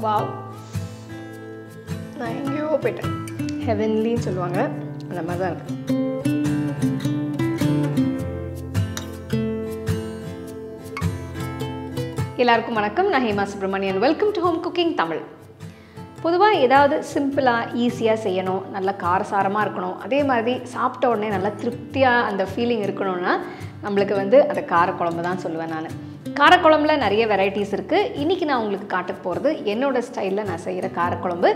Wow, நான் எங்கேயோ போயிட்டேன். ஹெவன்லின்னு சொல்லுவாங்க, அந்த மாதிரி தான் இருக்கு. எல்லாருக்கும் வணக்கம். நான் Hema Subramanian. Welcome to home cooking Tamil. பொதுவாக ஏதாவது சிம்பிளாக ஈஸியாக செய்யணும், நல்லா காரசாரமாக இருக்கணும், அதே மாதிரி சாப்பிட்ட உடனே நல்லா திருப்தியாக அந்த ஃபீலிங் இருக்கணும்னா நம்மளுக்கு அந்த காரக்குழம்பு தான் சொல்லுவேன் நான். காரக்குழம்புல நிறைய வெரைட்டிஸ் இருக்குது. இன்றைக்கி நான் உங்களுக்கு காட்ட போகிறது என்னோடய ஸ்டைலில் நான் செய்கிற காரக்குழம்பு.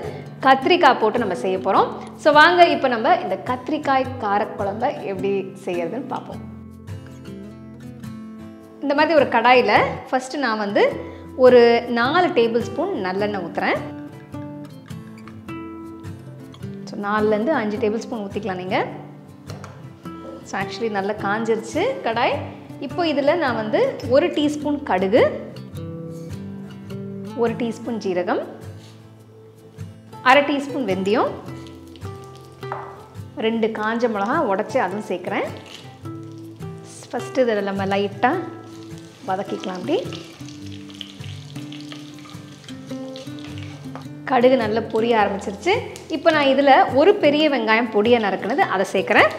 கத்திரிக்காய் போட்டு நம்ம செய்ய போகிறோம். ஸோ வாங்க இப்போ நம்ம இந்த கத்திரிக்காய் காரக்குழம்பை எப்படி செய்யறதுன்னு பார்ப்போம். இந்த மாதிரி ஒரு கடாயில் ஃபஸ்ட்டு நான் ஒரு 4 டேபிள் ஸ்பூன் நல்லெண்ணெய் ஊற்றுறேன். ஸோ 4லேருந்து 5 டேபிள் ஸ்பூன் ஊற்றிக்கலாம் நீங்கள். ஸோ ஆக்சுவலி நல்லா காஞ்சிருச்சு கடாய். இப்போ இதில் நான் 1 டீஸ்பூன் கடுகு, 1 டீஸ்பூன் ஜீரகம், 1/2 டீஸ்பூன் வெந்தயம், 2 காஞ்ச மிளகா உடச்சி அதுவும் சேர்க்குறேன். ஃபஸ்ட்டு இதில் நம்ம லைட்டாக வதக்கிக்கலாம். அப்படி கடுகு நல்லா பொரிய ஆரம்பிச்சிருச்சு. இப்போ நான் இதில் ஒரு பெரிய வெங்காயம் பொடியை நறுக்குனது அதை சேர்க்குறேன்.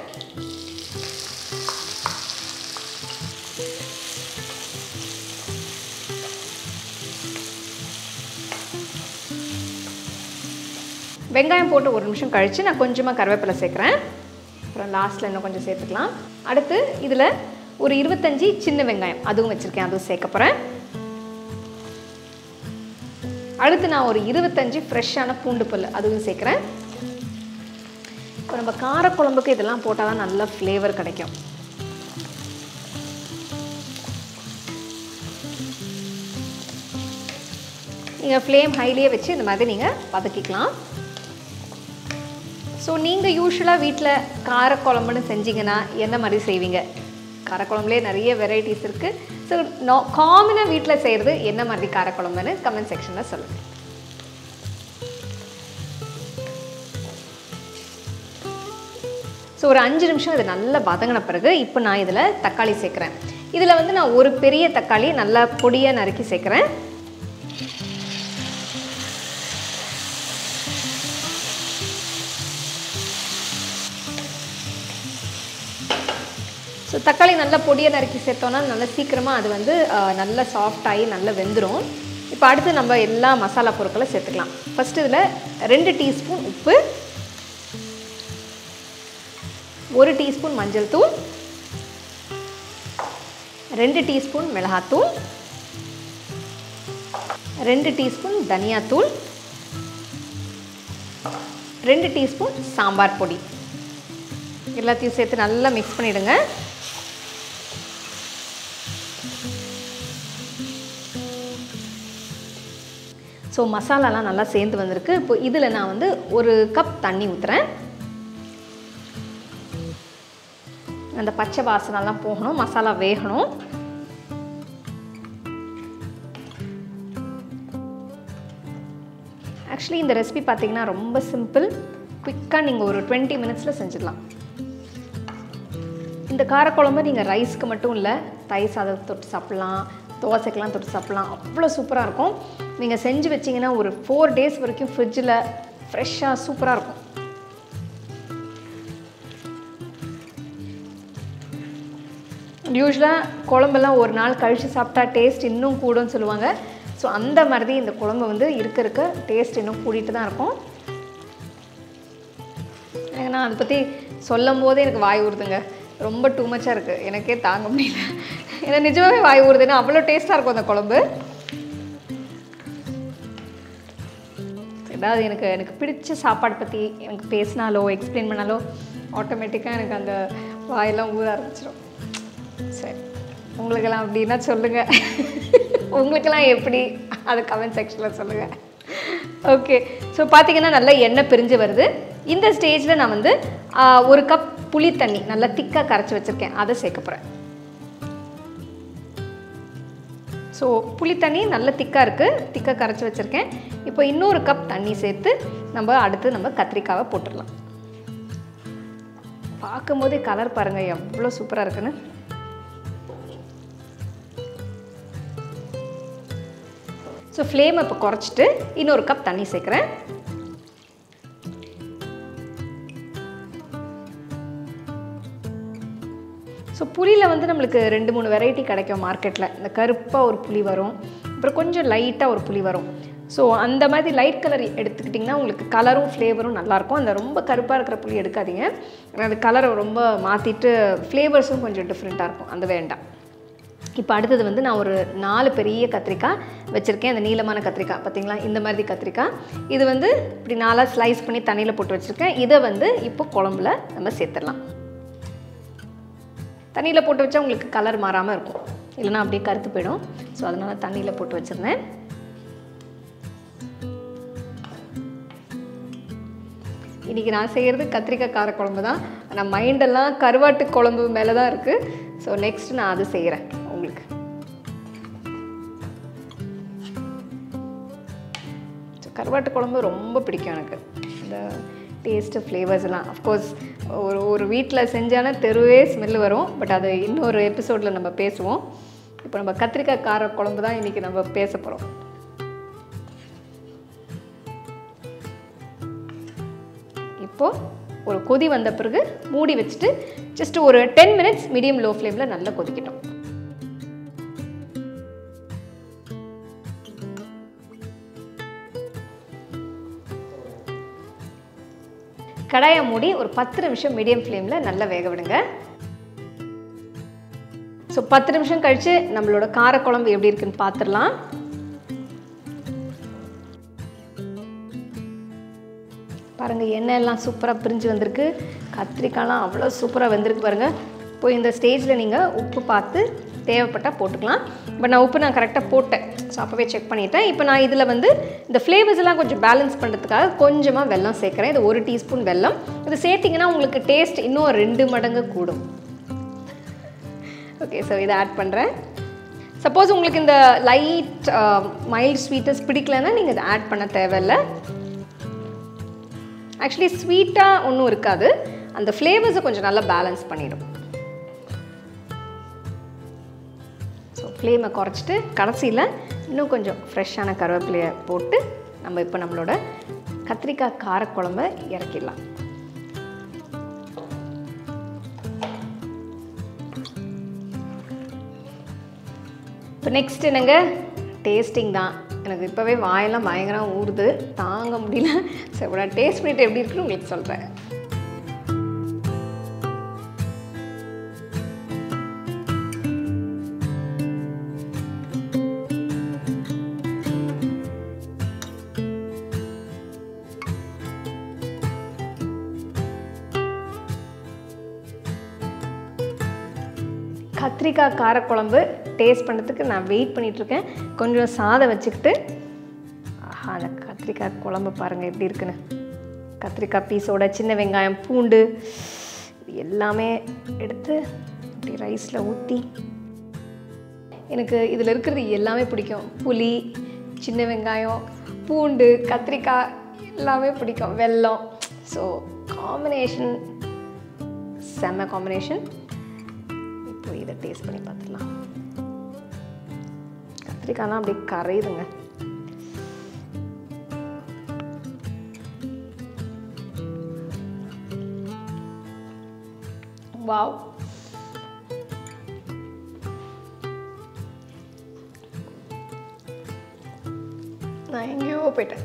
வெங்காயம் போட்டு 1 நிமிஷம் கழித்து நான் கொஞ்சமாக கருவேப்பிலை சேர்க்குறேன். அப்புறம் லாஸ்ட்டில் இன்னும் கொஞ்சம் சேர்த்துக்கலாம். அடுத்து இதில் ஒரு 25 சின்ன வெங்காயம் அதுவும் வச்சுருக்கேன், அதுவும் சேர்க்க போகிறேன். அடுத்து நான் ஒரு 25 ஃப்ரெஷ்ஷான பூண்டு பல் அதுவும் சேர்க்குறேன். இப்போ நம்ம காரக்குழம்புக்கு இதெல்லாம் போட்டால் தான் நல்ல ஃப்ளேவர் கிடைக்கும். நீங்கள் ஃப்ளேம் ஹைலியே வச்சு இந்த மாதிரி நீங்கள் வதக்கிக்கலாம். ஸோ நீங்கள் யூஸ்வலாக வீட்டில் காரக்குழம்புன்னு செஞ்சிங்கன்னா எந்த மாதிரி செய்வீங்க? காரக்குழம்புலேயே நிறைய வெரைட்டிஸ் இருக்குது. ஸோ காமனாக வீட்டில் செய்கிறது என்ன மாதிரி காரக்குழம்புன்னு கமெண்ட் செக்ஷனில் சொல்லுங்கள். ஸோ ஒரு 5 நிமிஷம் இது நல்லா வதங்கின பிறகு இப்போ நான் இதில் தக்காளி சேர்க்குறேன். இதில் நான் ஒரு பெரிய தக்காளி நல்லா பொடியாக நறுக்கி சேர்க்குறேன். ஸோ தக்காளி நல்லா பொடியை நறுக்கி சேர்த்தோன்னா நல்லா சீக்கிரமாக அது நல்லா சாஃப்டாகி நல்லா வெந்துடும். இப்போ அடுத்து நம்ம எல்லா மசாலா பொருட்களை சேர்த்துக்கலாம். ஃபஸ்ட்டு இதில் 2 டீஸ்பூன் உப்பு, 1 டீஸ்பூன் மஞ்சள் தூள், 2 டீஸ்பூன் மிளகாத்தூள், 2 டீஸ்பூன் தனியாத்தூள், 2 டீஸ்பூன் சாம்பார் பொடி எல்லாத்தையும் சேர்த்து நல்லா மிக்ஸ் பண்ணிவிடுங்க. ஸோ மசாலாலாம் நல்லா சேர்ந்து வந்திருக்கு. இப்போ இதில் நான் 1 கப் தண்ணி ஊற்றுறேன். அந்த பச்சை வாசனைலாம் போகணும், மசாலா வேகணும். ஆக்சுவலி இந்த ரெசிபி பார்த்திங்கன்னா ரொம்ப சிம்பிள், குயிக்காக நீங்கள் ஒரு 20 மினிட்ஸில் செஞ்சிடலாம். இந்த காரக்குழம்பு நீங்கள் ரைஸ்க்கு மட்டும் இல்லை, தயிர் சாதத்தை தொட்டு சாப்பிட்லாம், தோசைக்கெலாம் தொட்டு சாப்பிட்லாம், அவ்வளோ சூப்பராக இருக்கும். நீங்கள் செஞ்சு வச்சிங்கன்னா ஒரு 4 டேஸ் வரைக்கும் ஃப்ரிட்ஜில் ஃப்ரெஷ்ஷாக சூப்பராக இருக்கும். யூஸ்வலாக குழம்பெல்லாம் ஒரு நாள் கழித்து சாப்பிட்டா டேஸ்ட் இன்னும் கூடும்னு சொல்லுவாங்க. ஸோ அந்த மாதிரி இந்த குழம்பு இருக்க டேஸ்ட் இன்னும் கூட்டிகிட்டு தான் இருக்கும். நான் அதை பற்றி சொல்லும் போதே எனக்கு வாய் ஊறுதுங்க. ரொம்ப டூ மச்சாக இருக்குது, எனக்கே தாங்க முடியல. ஏன்னா நிஜமாகவே வாய் ஊறுதுன்னா அவ்வளோ டேஸ்ட்டாக இருக்கும் அந்த குழம்பு. ஏதாவது எனக்கு பிடிச்ச சாப்பாடு பற்றி எனக்கு பேசினாலோ எக்ஸ்பிளைன் பண்ணாலோ ஆட்டோமேட்டிக்காக எனக்கு அந்த வாயெல்லாம் ஊற ஆரம்பிச்சிடும். சரி, உங்களுக்கெல்லாம் அப்படின்னா சொல்லுங்கள், உங்களுக்கெல்லாம் எப்படி அது கமெண்ட் செக்ஷனில் சொல்லுங்கள். ஓகே, ஸோ பார்த்தீங்கன்னா நல்லா எண்ணெய் பிரிஞ்சு வருது. இந்த ஸ்டேஜில் நான் 1 கப் புளி தண்ணி நல்லா திக்காக கரைச்சி வச்சுருக்கேன், அதை சேர்க்க போகிறேன். ஸோ புளி தண்ணி நல்ல திக்காக இருக்குது, திக்காக கரைச்சி வச்சுருக்கேன். இப்போ இன்னொரு கப் தண்ணி சேர்த்து நம்ம கத்திரிக்காவை போட்டுடலாம். பார்க்கும்போதே கலர் பாருங்கள் எவ்வளோ சூப்பராக இருக்குன்னு. ஸோ ஃப்ளேமை இப்போ குறைச்சிட்டு இன்னொரு கப் தண்ணி சேர்க்குறேன். ஸோ புளியில் வந்து நம்மளுக்கு 2-3 வெரைட்டி கிடைக்கும் மார்க்கெட்டில். இந்த கருப்பாக ஒரு புளி வரும், அப்புறம் கொஞ்சம் லைட்டாக ஒரு புளி வரும். ஸோ அந்த மாதிரி லைட் கலர் எடுத்துக்கிட்டிங்கன்னா உங்களுக்கு கலரும் ஃப்ளேவரும் நல்லாயிருக்கும். அந்த ரொம்ப கருப்பாக இருக்கிற புளி எடுக்காதீங்க, ஏன்னா அது கலரை ரொம்ப மாற்றிட்டு ஃப்ளேவர்ஸும் கொஞ்சம் டிஃப்ரெண்ட்டாக இருக்கும், அந்த வேண்டாம். இப்போ அடுத்தது வந்து நான் ஒரு 4 பெரிய கத்திரிக்காய் வச்சுருக்கேன். அந்த நீளமான கத்திரிக்காய் பார்த்திங்களா, இந்த மாதிரி கத்திரிக்காய். இது வந்து இப்படி 4 ஸ்லைஸ் பண்ணி தண்ணியில் போட்டு வச்சுருக்கேன். இதை வந்து இப்போ குழம்புல நம்ம சேர்த்துடலாம். தண்ணியில் போட்டு வச்சா உங்களுக்கு கலர் மாறாமல் இருக்கும், இல்லைனா அப்படியே கருத்து போயிடும். ஸோ அதனால் தண்ணியில் போட்டு வச்சுருந்தேன். இன்றைக்கி நான் செய்கிறது கத்திரிக்காய் காரக்குழம்பு தான். ஆனால் மைண்டெல்லாம் கருவாட்டு குழம்பு மேலே தான் இருக்குது. ஸோ நெக்ஸ்ட் நான் அது செய்கிறேன் உங்களுக்கு. ஸோ கருவாட்டு குழம்பு ரொம்ப பிடிக்கும் எனக்கு. இந்த டேஸ்ட்டு ஃப்ளேவர்ஸ் எல்லாம் அஃப்கோர்ஸ் ஒரு வீட்டில் செஞ்சானா தெருவே ஸ்மெல் வரும். பட் அது இன்னொரு எபிசோடில் நம்ம பேசுவோம். இப்போ நம்ம கத்திரிக்காய் கார குழம்பு தான் இன்றைக்கி நம்ம பேச போகிறோம். இப்போது ஒரு கொதி வந்த பிறகு மூடி வச்சுட்டு ஜஸ்ட் ஒரு 10 மினிட்ஸ் மீடியம் லோ ஃப்ளேமில் நல்லா கொதிக்கட்டும். கடாயை மூடி ஒரு 10 நிமிஷம் மீடியம் ஃப்ளேமில் நல்லா வேக விடுங்க. ஸோ 10 நிமிஷம் கழித்து நம்மளோட காரக்குழம்பு எப்படி இருக்குன்னு பார்த்துடலாம். பாருங்கள், எண்ணெய் எல்லாம் சூப்பராக பிரிஞ்சு வந்திருக்கு. கத்திரிக்காய்லாம் அவ்வளோ சூப்பராக வெந்திருக்கு பாருங்கள். இப்போ இந்த ஸ்டேஜில் நீங்கள் உப்பு பார்த்து தேவைப்பட்டால் போட்டுக்கலாம். பட் நான் உப்பு கரெக்டாக போட்டேன், ஸோ அப்போவே செக் பண்ணிட்டேன். இப்போ நான் இதில் வந்து இந்த ஃப்ளேவர்ஸ் எல்லாம் கொஞ்சம் பேலன்ஸ் பண்ணுறதுக்காக கொஞ்சமாக வெல்லம் சேர்க்குறேன். இது 1 டீஸ்பூன் வெல்லம். இது சேர்த்திங்கன்னா உங்களுக்கு டேஸ்ட் இன்னும் 2 மடங்கு கூடும். ஓகே, ஸோ இதை ஆட் பண்ணுறேன். சப்போஸ் உங்களுக்கு இந்த லைட் மைல்ட் ஸ்வீட்டஸ் பிடிக்கலன்னா நீங்கள் இதை ஆட் பண்ண தேவையில்லை. ஆக்சுவலி ஸ்வீட்டாக ஒன்றும் இருக்காது, அந்த ஃப்ளேவர்ஸை கொஞ்சம் நல்லா பேலன்ஸ் பண்ணிடும். ஸோ ஃப்ளேமை குறைச்சிட்டு கடைசியில் இன்னும் கொஞ்சம் ஃப்ரெஷ்ஷான கருவேப்பிலையை போட்டு நம்ம இப்போ நம்மளோட கத்திரிக்காய் காரக்குழம்பை இறக்கிடலாம். இப்போ நெக்ஸ்ட் என்னங்க, டேஸ்டிங் தான். எனக்கு இப்போவே வாயெல்லாம் பயங்கரம் ஊறுது, தாங்க முடியல. ஸோ நான் டேஸ்ட் பண்ணிட்டு எப்படி இருக்குன்னு உங்களுக்கு சொல்கிறேன். கத்திரிக்காய் காரக்குழம்பு டேஸ்ட் பண்ணுறதுக்கு நான் வெயிட் பண்ணிகிட்ருக்கேன். கொஞ்சம் சாதம் வச்சுக்கிட்டு அந்த கத்திரிக்காய் குழம்பு பாருங்கள் எப்படி இருக்குன்னு. கத்திரிக்காய் பீஸோட சின்ன வெங்காயம், பூண்டு இது எல்லாமே எடுத்து இப்படி ரைஸில் ஊற்றி, எனக்கு இதில் இருக்கிறது எல்லாமே பிடிக்கும். புளி, சின்ன வெங்காயம், பூண்டு, கத்திரிக்காய் எல்லாமே பிடிக்கும், வெல்லம். ஸோ காம்பினேஷன் செம்ம காம்பினேஷன். இப்போ இதை டேஸ்ட் பண்ணி பார்த்துடலாம். கத்திரிக்காய்லாம் அப்படியே கரையுதுங்க. வாவ், நான் எங்கேயோ போயிட்டேன்,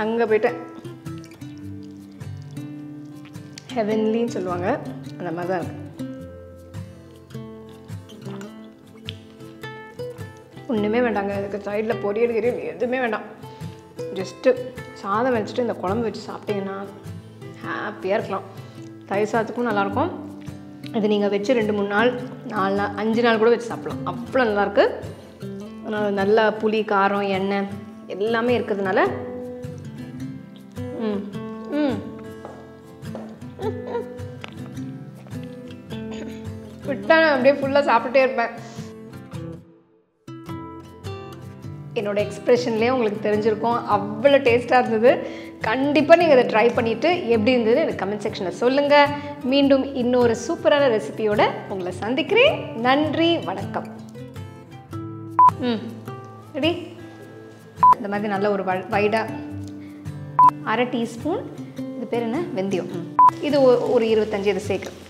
அங்கே போயிட்டேன். ஹெவன்லின்னு சொல்லுவாங்க, அந்த மாதிரி தான் இருக்கு. ஒன்றுமே வேண்டாங்க, அதுக்கு சைடில் பொரியல் எதுவுமே வேண்டாம். ஜஸ்ட்டு சாதம் வச்சுட்டு இந்த குழம்பு வச்சு சாப்பிட்டீங்கன்னா ஹாப்பியாக இருக்கலாம். தயிர் சாதத்துக்கும் நல்லாயிருக்கும். இது நீங்கள் வச்சு 2-3 நாள், 4 நாள், 5 நாள் கூட வச்சு சாப்பிட்லாம். அவ்வளோ நல்லாயிருக்கு. நல்லா புளி, காரம், எண்ணெய் எல்லாமே இருக்கிறதுனால விட்டா நான் அப்படியே ஃபுல்லாக சாப்பிட்டே இருப்பேன். என்னோடய எக்ஸ்ப்ரெஷன்லேயே உங்களுக்கு தெரிஞ்சிருக்கும், அவ்வளோ டேஸ்ட்டாக இருந்தது. கண்டிப்பாக நீங்கள் அதை ட்ரை பண்ணிவிட்டு எப்படி இருந்தது எனக்கு கமெண்ட் செக்ஷனில் சொல்லுங்கள். மீண்டும் இன்னொரு சூப்பரான ரெசிபியோடு உங்களை சந்திக்கிறேன். நன்றி, வணக்கம். ரெடி? இந்த மாதிரி நல்ல ஒரு வைடாக 1/2 டீஸ்பூன் இது பேர் என்ன வெந்தயம். இது ஒரு 25 இது சேர்க்குறேன்.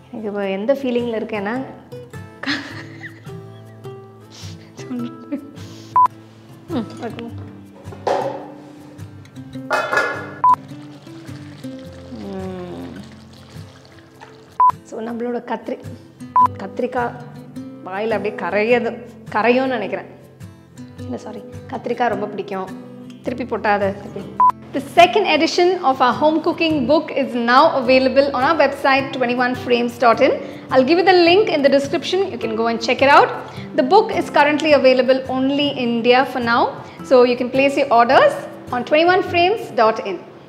எனக்கு இப்போ எந்த ஃபீலிங்கில் இருக்கேன்னா ஸோ நம்மளோட கத்திரிக்காய் வாயில் அப்படியே கரையும்னு நினைக்கிறேன். இல்லை சாரி, கத்திரிக்காய் ரொம்ப பிடிக்கும். திருப்பி போட்டாத திருப்பி. The second edition of our home cooking book is now available on our website 21frames.in. I'll give you the link in the description. You can go and check it out. The book is currently available only in India for now. So you can place your orders on 21frames.in.